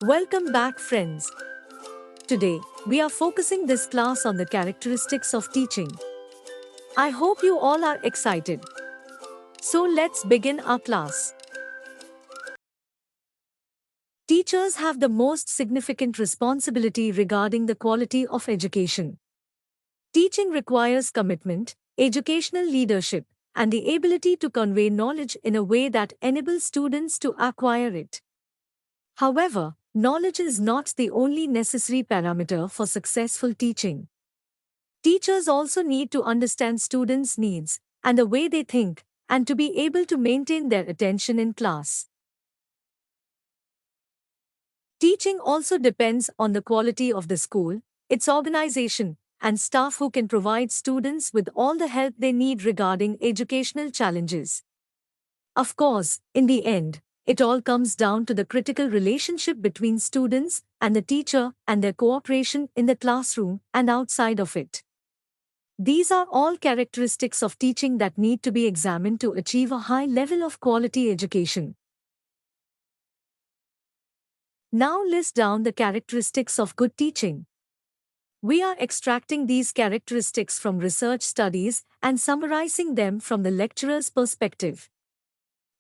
Welcome back, friends. Today, we are focusing this class on the characteristics of teaching. I hope you all are excited. So let's begin our class. Teachers have the most significant responsibility regarding the quality of education. Teaching requires commitment, educational leadership, and the ability to convey knowledge in a way that enables students to acquire it. However, knowledge is not the only necessary parameter for successful teaching. Teachers also need to understand students' needs and the way they think, and to be able to maintain their attention in class. Teaching also depends on the quality of the school, its organization, and staff who can provide students with all the help they need regarding educational challenges. Of course, in the end, it all comes down to the critical relationship between students and the teacher and their cooperation in the classroom and outside of it. These are all characteristics of teaching that need to be examined to achieve a high level of quality education. Now list down the characteristics of good teaching. We are extracting these characteristics from research studies and summarizing them from the lecturer's perspective.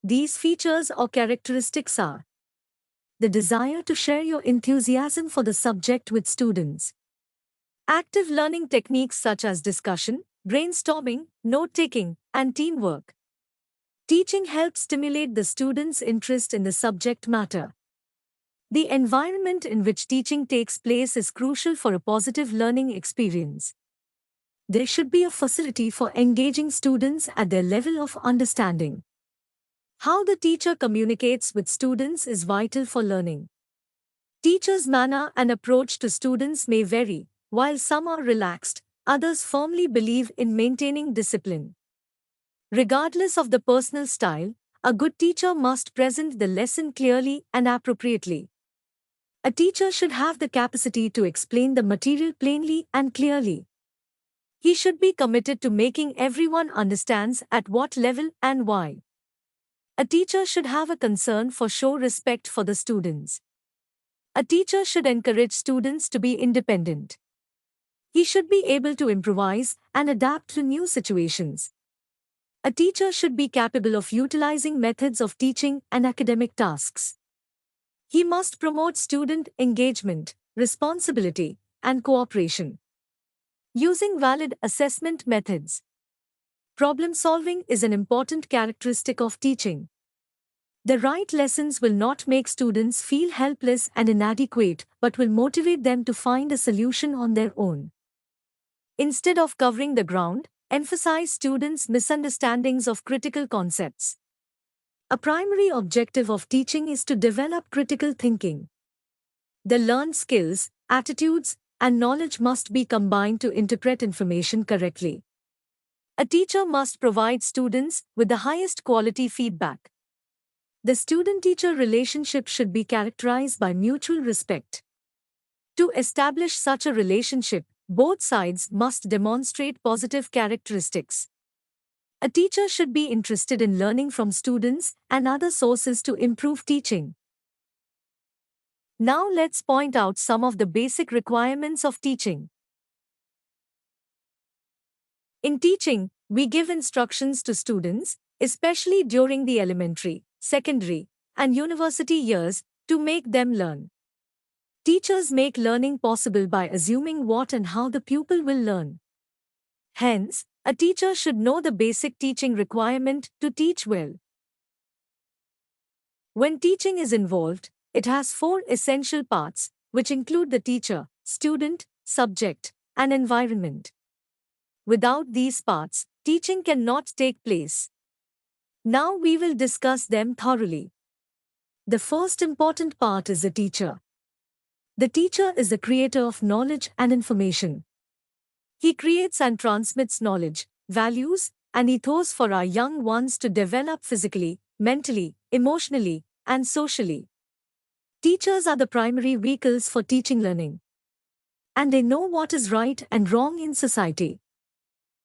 These features or characteristics are: the desire to share your enthusiasm for the subject with students. Active learning techniques such as discussion, brainstorming, note-taking, and teamwork. Teaching helps stimulate the students' interest in the subject matter. The environment in which teaching takes place is crucial for a positive learning experience. There should be a facility for engaging students at their level of understanding. How the teacher communicates with students is vital for learning. Teachers' manner and approach to students may vary. While some are relaxed, others firmly believe in maintaining discipline. Regardless of the personal style, a good teacher must present the lesson clearly and appropriately. A teacher should have the capacity to explain the material plainly and clearly. He should be committed to making everyone understands at what level and why. A teacher should have a concern for show respect for the students. A teacher should encourage students to be independent. He should be able to improvise and adapt to new situations. A teacher should be capable of utilizing methods of teaching and academic tasks. He must promote student engagement, responsibility, and cooperation. Using valid assessment methods. Problem solving is an important characteristic of teaching. The right lessons will not make students feel helpless and inadequate, but will motivate them to find a solution on their own. Instead of covering the ground, emphasize students' misunderstandings of critical concepts. A primary objective of teaching is to develop critical thinking. The learned skills, attitudes, and knowledge must be combined to interpret information correctly. A teacher must provide students with the highest quality feedback. The student-teacher relationship should be characterized by mutual respect. To establish such a relationship, both sides must demonstrate positive characteristics. A teacher should be interested in learning from students and other sources to improve teaching. Now let's point out some of the basic requirements of teaching. In teaching, we give instructions to students, especially during the elementary, secondary, and university years, to make them learn. Teachers make learning possible by assuming what and how the pupil will learn. Hence, a teacher should know the basic teaching requirement to teach well. When teaching is involved, it has four essential parts, which include the teacher, student, subject, and environment. Without these parts, teaching cannot take place. Now we will discuss them thoroughly. The first important part is the teacher. The teacher is the creator of knowledge and information. He creates and transmits knowledge, values, and ethos for our young ones to develop physically, mentally, emotionally, and socially. Teachers are the primary vehicles for teaching learning. And they know what is right and wrong in society.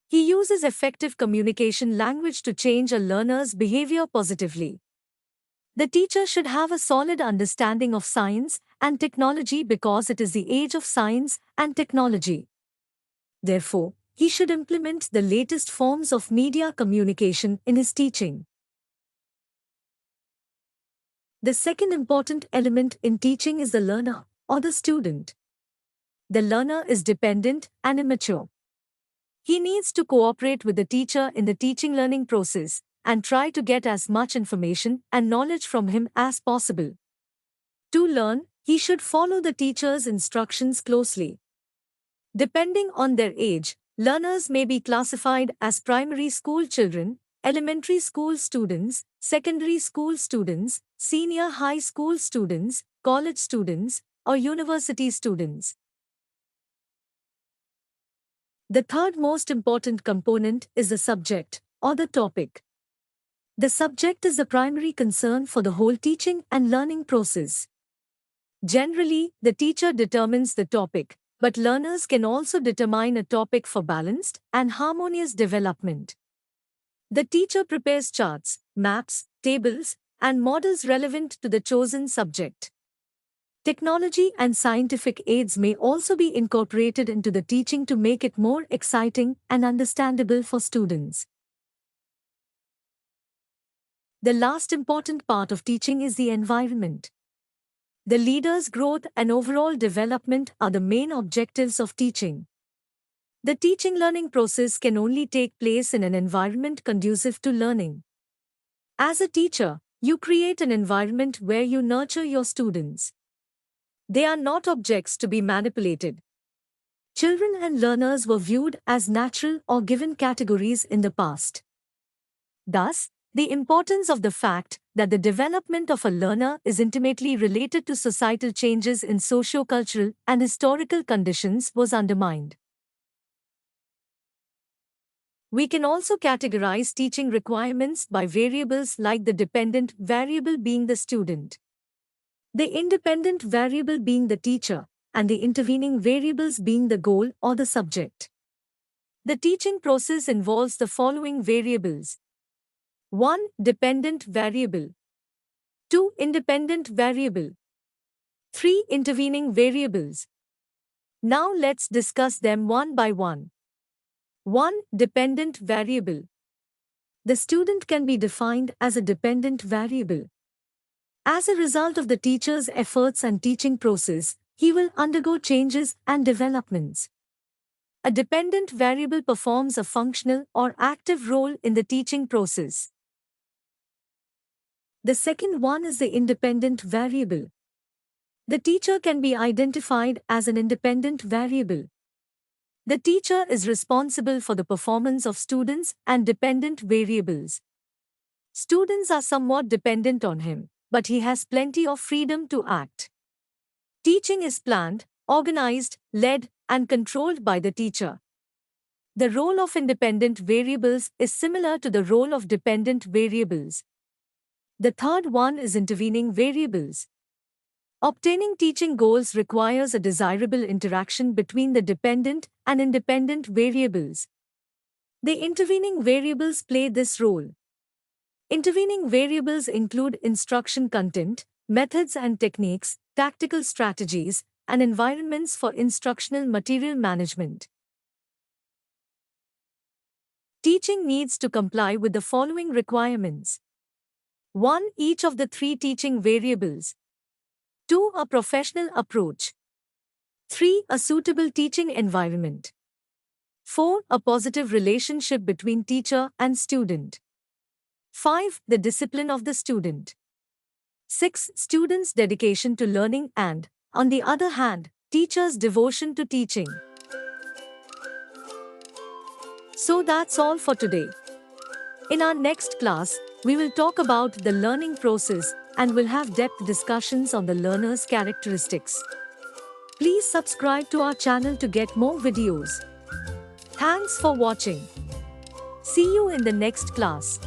He uses effective communication language to change a learner's behavior positively. The teacher should have a solid understanding of science and technology because it is the age of science and technology. Therefore, he should implement the latest forms of media communication in his teaching. The second important element in teaching is the learner, or the student. The learner is dependent and immature. He needs to cooperate with the teacher in the teaching-learning process and try to get as much information and knowledge from him as possible. To learn, he should follow the teacher's instructions closely. Depending on their age, learners may be classified as primary school children, elementary school students, secondary school students, senior high school students, college students, or university students. The third most important component is the subject, or the topic. The subject is the primary concern for the whole teaching and learning process. Generally, the teacher determines the topic, but learners can also determine a topic for balanced and harmonious development. The teacher prepares charts, maps, tables, and models relevant to the chosen subject. Technology and scientific aids may also be incorporated into the teaching to make it more exciting and understandable for students. The last important part of teaching is the environment. The leader's growth and overall development are the main objectives of teaching. The teaching-learning process can only take place in an environment conducive to learning. As a teacher, you create an environment where you nurture your students. They are not objects to be manipulated. Children and learners were viewed as natural or given categories in the past. Thus, the importance of the fact that the development of a learner is intimately related to societal changes in socio-cultural and historical conditions was undermined. We can also categorize teaching requirements by variables like the dependent variable being the student, the independent variable being the teacher, and the intervening variables being the goal or the subject. The teaching process involves the following variables: 1. Dependent variable. 2. Independent variable. 3. Intervening variables. Now let's discuss them one by one. 1. Dependent variable. The student can be defined as a dependent variable. As a result of the teacher's efforts and teaching process, he will undergo changes and developments. A dependent variable performs a functional or active role in the teaching process. The second one is the independent variable. The teacher can be identified as an independent variable. The teacher is responsible for the performance of students and dependent variables. Students are somewhat dependent on him, but he has plenty of freedom to act. Teaching is planned, organized, led, and controlled by the teacher. The role of independent variables is similar to the role of dependent variables. The third one is intervening variables. Obtaining teaching goals requires a desirable interaction between the dependent and independent variables. The intervening variables play this role. Intervening variables include instruction content, methods and techniques, tactical strategies, and environments for instructional material management. Teaching needs to comply with the following requirements. 1. Each of the 3 teaching variables. 2. A professional approach. 3. A suitable teaching environment. 4. A positive relationship between teacher and student. 5. The discipline of the student. 6. Students' dedication to learning and, on the other hand, teachers' devotion to teaching. So that's all for today. In our next class, we will talk about the learning process and will have depth discussions on the learner's characteristics. Please subscribe to our channel to get more videos. Thanks for watching. See you in the next class.